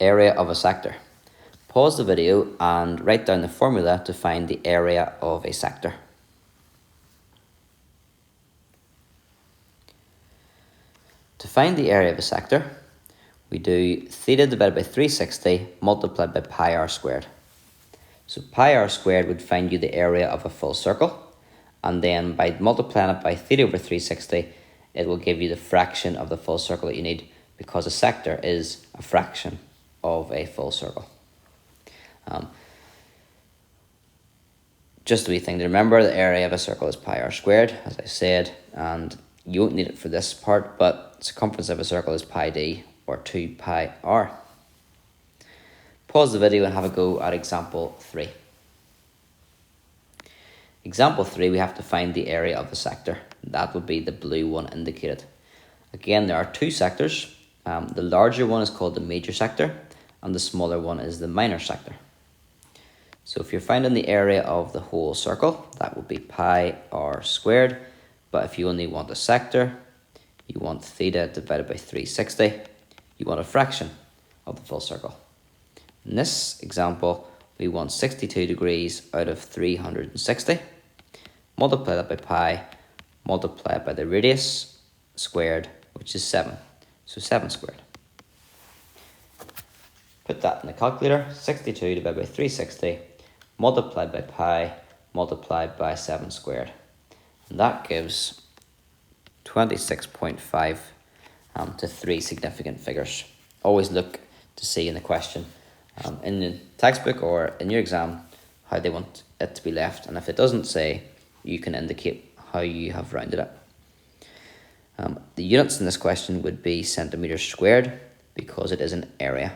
Area of a sector. Pause the video and write down the formula to find the area of a sector. To find the area of a sector, we do theta divided by 360 multiplied by pi r squared. So pi r squared would find you the area of a full circle, and then by multiplying it by theta over 360, it will give you the fraction of the full circle that you need, because a sector is a fraction of a full circle. Just a wee thing to remember, the area of a circle is pi r squared, as I said, and you won't need it for this part, but circumference of a circle is pi d, or 2 pi r. Pause the video and have a go at example 3. Example 3, we have to find the area of the sector. That would be the blue one indicated. Again, there are two sectors. The larger one is called the major sector, and the smaller one is the minor sector. So if you're finding the area of the whole circle, that would be pi r squared. But if you only want a sector, you want theta divided by 360. You want a fraction of the full circle. In this example, we want 62 degrees out of 360. Multiply that by pi, multiply it by the radius squared, which is 7. So 7 squared. Put that in the calculator. 62 divided by 360 multiplied by pi multiplied by 7 squared. And that gives 26.5 to 3 significant figures. Always look to see in the question, in the textbook or in your exam, how they want it to be left. And if it doesn't say, you can indicate how you have rounded it. The units in this question would be centimetres squared, because it is an area.